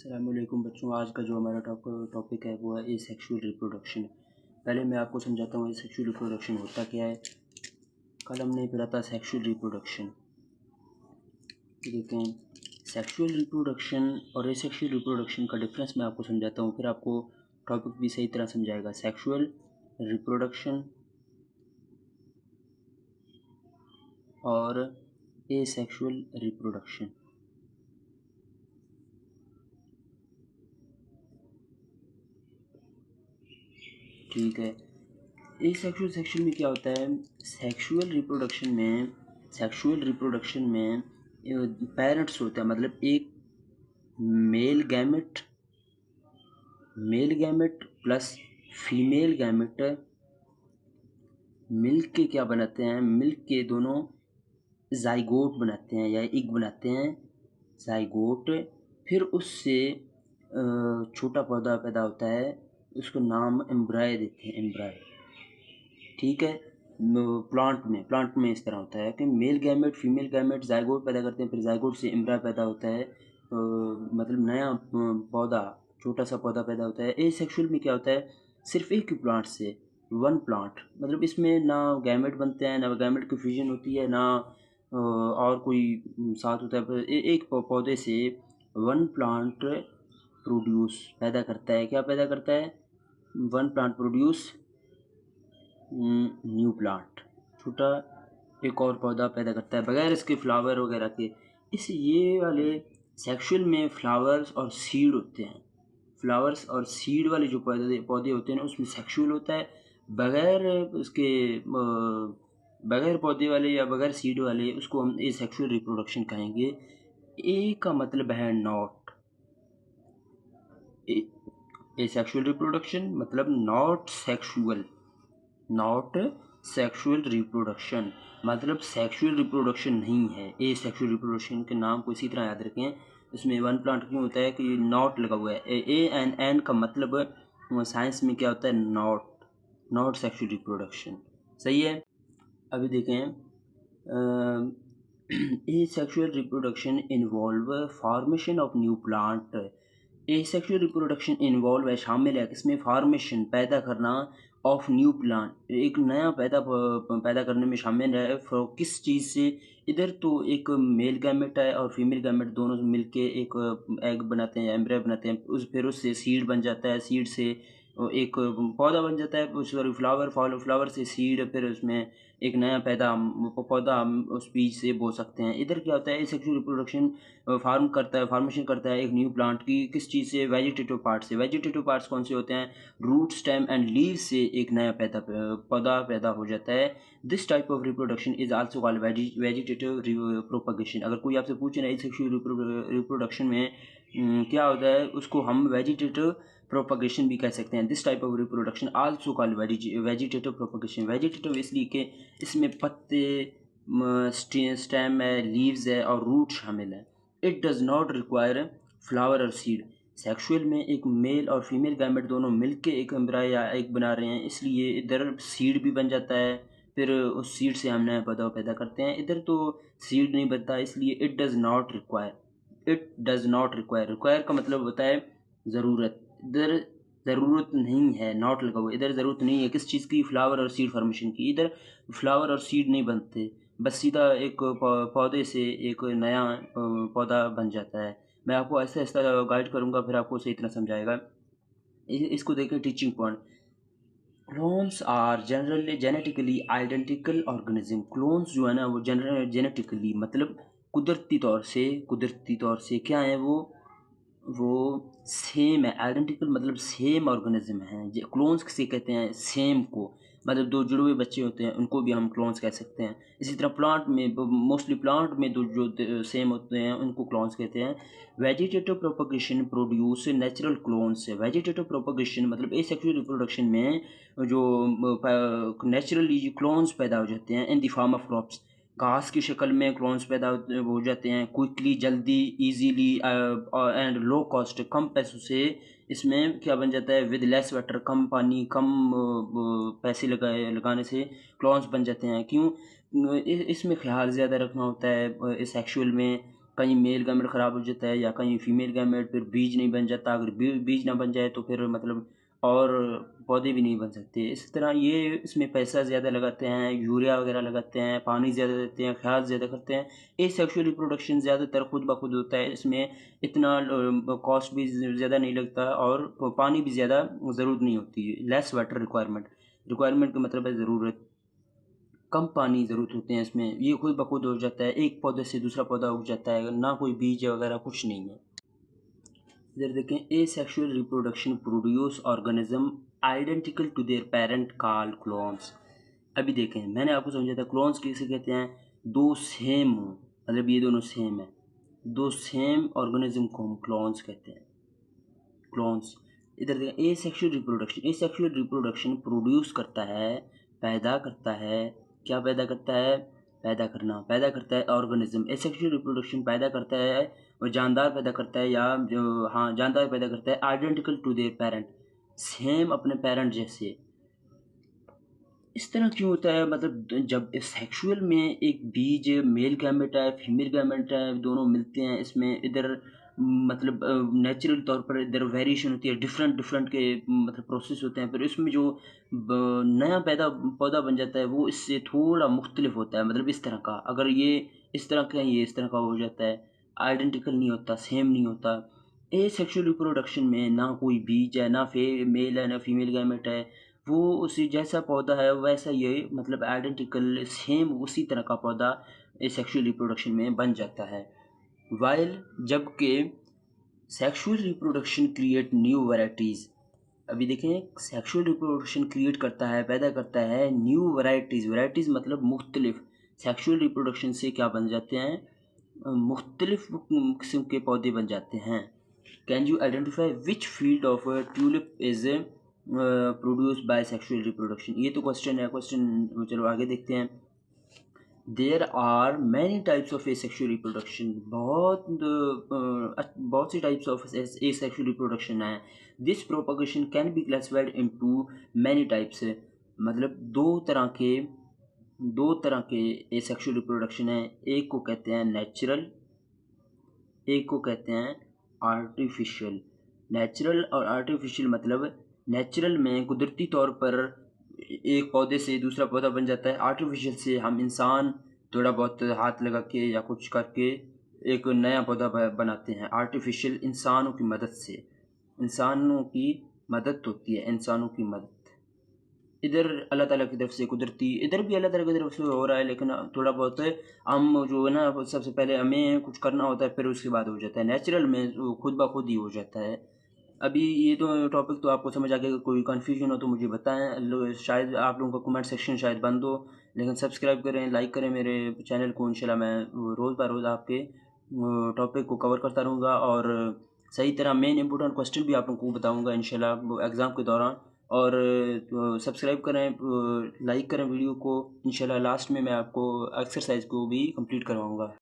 अस्सलामुअलैकुम बच्चों, आज का जो हमारा टॉपिक है वो है एसेक्सुअल रिप्रोडक्शन। पहले मैं आपको समझाता हूँ एसेक्सुअल रिप्रोडक्शन होता क्या है। कल हमने पढ़ा था सेक्सुअल रिप्रोडक्शन। देखें, सेक्सुअल रिप्रोडक्शन और एसेक्सुअल रिप्रोडक्शन का डिफरेंस मैं आपको समझाता हूँ, फिर आपको टॉपिक भी सही तरह समझाएगा। सेक्सुअल रिप्रोडक्शन और एसेक्सुअल रिप्रोडक्शन। ठीक है, सेक्सुअल में क्या होता है? सेक्सुअल रिप्रोडक्शन में पेरेंट्स होते हैं, मतलब एक male gamete plus female gamete milk के क्या बनाते हैं? मिल्क के दोनों जाइगोट बनाते हैं या एग बनाते हैं, जाइगोट। फिर उससे छोटा पौधा पैदा होता है, उसको नाम एम्ब्राय देते हैं, एम्ब्राय। ठीक है, प्लांट में इस तरह होता है कि male gamete female gamete zygote पैदा करते हैं, फिर जाइगोट से एम्ब्राय पैदा होता है, मतलब नया पौधा, छोटा सा पौधा पैदा होता है। एसेक्सुअल में क्या होता है? सिर्फ एक ही प्लांट से वन प्लांट, मतलब इसमें ना गैमेट बनते हैं, ना गैमेट की फ्यूजन होती है, ना और कोई साथ होता है, पर एक पौधे से वन प्लांट प्रोड्यूस पैदा करता है। क्या पैदा करता है? One plant produce new plant, छोटा एक और पौधा पैदा करता है बगैर इसके फ्लावर वगैरह के। ये वाले सेक्सुअल में फ्लावर्स और सीड होते हैं। फ्लावर्स और सीड वाले जो पौधे होते हैं ना, उसमें सेक्सुअल होता है। बगैर उसके बगैर पौधे वाले या बगैर सीड वाले, उसको हम एसेक्सुअल रिप्रोडक्शन कहेंगे। ए का मतलब है नॉट। एसेक्सुअल रिप्रोडक्शन मतलब नॉट सेक्सुअल रिप्रोडक्शन, मतलब सेक्सुअल रिप्रोडक्शन नहीं है। एसेक्सुअल रिप्रोडक्शन के नाम को इसी तरह याद रखें। इसमें वन प्लांट क्यों होता है कि नॉट लगा हुआ है। एन का मतलब साइंस में क्या होता है? Not sexual reproduction. सही है। अभी देखें, asexual reproduction involve formation of new plant. Asexual reproduction involve है, शामिल है किसमें? फॉर्मेशन, पैदा करना, ऑफ न्यू प्लांट, एक नया पैदा करने में शामिल है। किस चीज़ से? इधर तो एक मेल गैमेट है और फीमेल गैमेट दोनों मिलके एक एग बनाते हैं, एम्ब्रियो बनाते हैं, फिर उससे सीड बन जाता है, सीड से एक पौधा बन जाता है, सॉरी फ्लावर से सीड, फिर उसमें एक नया पौधा हम उस बीज से बो सकते हैं। इधर क्या होता है? सेक्सुअल रिप्रोडक्शन फॉर्मेशन करता है एक न्यू प्लांट की। किस चीज़ से? वेजिटेटिव पार्ट से। वेजिटेटिव पार्ट्स कौन से होते हैं? रूट, स्टेम एंड लीव से एक नया पौधा पैदा हो जाता है। This type of reproduction is also called vegetative propagation. अगर कोई आपसे पूछे ना सेक्सुअल रिप्रोडक्शन में क्या होता है, उसको हम वेजिटेटिव प्रोपगेशन भी कह सकते हैं। This type of reproduction also called vegetative propagation. Vegetative इसलिए कि इसमें पत्ते, स्टेम है, लीव्स है और रूट शामिल है। It does not require flower और सीड। सेक्सुअल में एक मेल और फीमेल गैमेट दोनों मिलके एक एम्ब्राय या एग बना रहे हैं, इसलिए इधर सीड भी बन जाता है, फिर उस सीड से हम नया पौधा पैदा करते हैं। इधर तो सीड नहीं बनता, इसलिए रिक्वायर का मतलब होता है ज़रूरत। इधर ज़रूरत नहीं है, नॉट लगा हुआ, इधर ज़रूरत नहीं है किस चीज़ की? फ्लावर और सीड फॉर्मेशन की। इधर फ्लावर और सीड नहीं बनते, बस सीधा एक पौधे से एक नया पौधा बन जाता है। मैं आपको ऐसा ऐसा गाइड करूँगा, फिर आपको सही तरह समझाएगा। इसको देखें, teaching point. Clones are generally genetically identical organism. Clones जो है ना, वो जेनेटिकली मतलब कुदरती तौर से क्या है? वो सेम है। आइडेंटिकल मतलब सेम ऑर्गेनिज्म है। क्लोन्स किसे कहते हैं? सेम को, मतलब दो जुड़े हुए बच्चे होते हैं उनको भी हम क्लोन्स कह सकते हैं। इसी तरह प्लांट में, मोस्टली प्लांट में दो जो सेम होते हैं उनको क्लोन्स कहते हैं। Vegetative propagation produce natural clones है। वेजिटेटिव प्रोपगेशन मतलब एसेक्सुअल रिप्रोडक्शन में जो नेचुरली क्लोन्स पैदा हो जाते हैं in the form of crops. घास की शक्ल में क्लोन्स पैदा हो जाते हैं, क्विकली, जल्दी, इजीली एंड लो कॉस्ट, कम पैसों से। इसमें क्या बन जाता है? विद लेस वाटर, कम पानी, कम पैसे लगाने से क्लोन्स बन जाते हैं। क्यों? इसमें ख्याल ज़्यादा रखना होता है सेक्सुअल में, कहीं मेल गैमेट ख़राब हो जाता है या कहीं फीमेल गैमेट, फिर बीज नहीं बन जाता। अगर बीज ना बन जाए तो फिर मतलब और पौधे भी नहीं बन सकते। इस तरह ये इसमें पैसा ज़्यादा लगाते हैं, यूरिया वगैरह लगाते हैं, पानी ज़्यादा देते हैं, खाद ज़्यादा करते हैं। एसेक्सुअल रिप्रोडक्शन ज़्यादातर खुद ब खुद होता है। इसमें इतना कॉस्ट भी ज़्यादा नहीं लगता और पानी भी ज़्यादा ज़रूरत नहीं होती है। लेस वाटर रिक्वायरमेंट का मतलब है ज़रूरत, कम पानी ज़रूरत होते हैं इसमें। ये खुद ब खुद हो जाता है, एक पौधे से दूसरा पौधा उग जाता है, ना कोई बीज वगैरह कुछ नहीं है। इधर देखें, asexual reproduction produce organism identical to their parent called clones. अभी देखें, मैंने आपको समझा था क्लोन्स किसे कहते हैं, दो सेम हो, मतलब ये दोनों सेम है, दो सेम ऑर्गेनिज्म को हम क्लोन्स कहते हैं, क्लोन्स। इधर देखें, एसेक्सुअल रिप्रोडक्शन प्रोड्यूस करता है, पैदा करता है, क्या पैदा करता है, पैदा करता है ऑर्गेनिज्म। एसेक्सुअल रिप्रोडक्शन पैदा करता है और जानदार पैदा करता है, या जो हाँ जानदार पैदा करता है identical to their parent, same अपने पेरेंट जैसे। इस तरह क्यों होता है, मतलब जब सेक्सुअल में एक बीज मेल गैमेट है, फीमेल गैमेट है, दोनों मिलते हैं इसमें, इधर मतलब नेचुरल तौर पर इधर वेरिएशन होती है, डिफरेंट डिफरेंट के मतलब प्रोसेस होते हैं। फिर इसमें जो नया पैदा पौधा बन जाता है वो इससे थोड़ा मुख्तलिफ होता है, मतलब इस तरह का। अगर ये इस तरह का है, ये इस तरह का हो जाता है, आइडेंटिकल नहीं होता, सेम नहीं होता। ए सेक्सुअल रिप्रोडक्शन में ना कोई बीज है, ना मेल है, ना फीमेल गैमेट है, वो उसी जैसा पौधा है वैसा ये मतलब आइडेंटिकल सेम उसी तरह का पौधा सेक्सुअल रिप्रोडक्शन में बन जाता है। वाइल जबकि sexual reproduction create new varieties. अभी देखें, सेक्सुअल रिप्रोडक्शन क्रिएट करता है, पैदा करता है न्यू वैरायटीज़ मतलब मुख्तलिफ। सेक्सुअल रिप्रोडक्शन से क्या बन जाते हैं, मुख्तलिफ किस्म के पौधे बन जाते हैं। Can you identify which field of tulip is produce by sexual reproduction. ये तो क्वेश्चन है, क्वेश्चन चलो आगे देखते हैं। There are many types of asexual reproduction, बहुत सी टाइप्स ऑफ एसेक्सुअल रिप्रोडक्शन है। This propagation can be classified into many types, मतलब दो तरह के एसेक्सुअल रिप्रोडक्शन है। एक को कहते हैं नेचुरल, एक को कहते हैं आर्टिफिशियल। नेचुरल और आर्टिफिशियल मतलब नेचुरल में कुदरती तौर पर एक पौधे से दूसरा पौधा बन जाता है। आर्टिफिशियल से हम इंसान थोड़ा बहुत हाथ लगा के या कुछ करके एक नया पौधा बनाते हैं। आर्टिफिशियल इंसानों की मदद से, इंसानों की मदद होती है, इंसानों की मदद। इधर अल्लाह ताला की तरफ से कुदरती, इधर भी अल्लाह ताला की तरफ से हो रहा है, लेकिन थोड़ा बहुत हम जो है ना सबसे पहले हमें कुछ करना होता है, फिर उसके बाद हो जाता है। नेचुरल में वो खुद ब खुद ही हो जाता है। अभी ये तो टॉपिक तो आपको समझ आ गया, कोई कन्फ्यूजन हो तो मुझे बताएं। शायद आप लोगों का कमेंट सेक्शन शायद बंद हो, लेकिन सब्सक्राइब करें, लाइक करें मेरे चैनल को। इंशाल्लाह मैं रोज़ ब रोज़ आपके टॉपिक को कवर करता रहूँगा और सही तरह मेन इंपॉर्टेंट क्वेश्चन भी आप लोगों को बताऊँगा इंशाल्लाह एग्ज़ाम के दौरान। और सब्सक्राइब करें, लाइक करें वीडियो को। इंशाल्लाह लास्ट में मैं आपको एक्सरसाइज को भी कंप्लीट करवाऊँगा।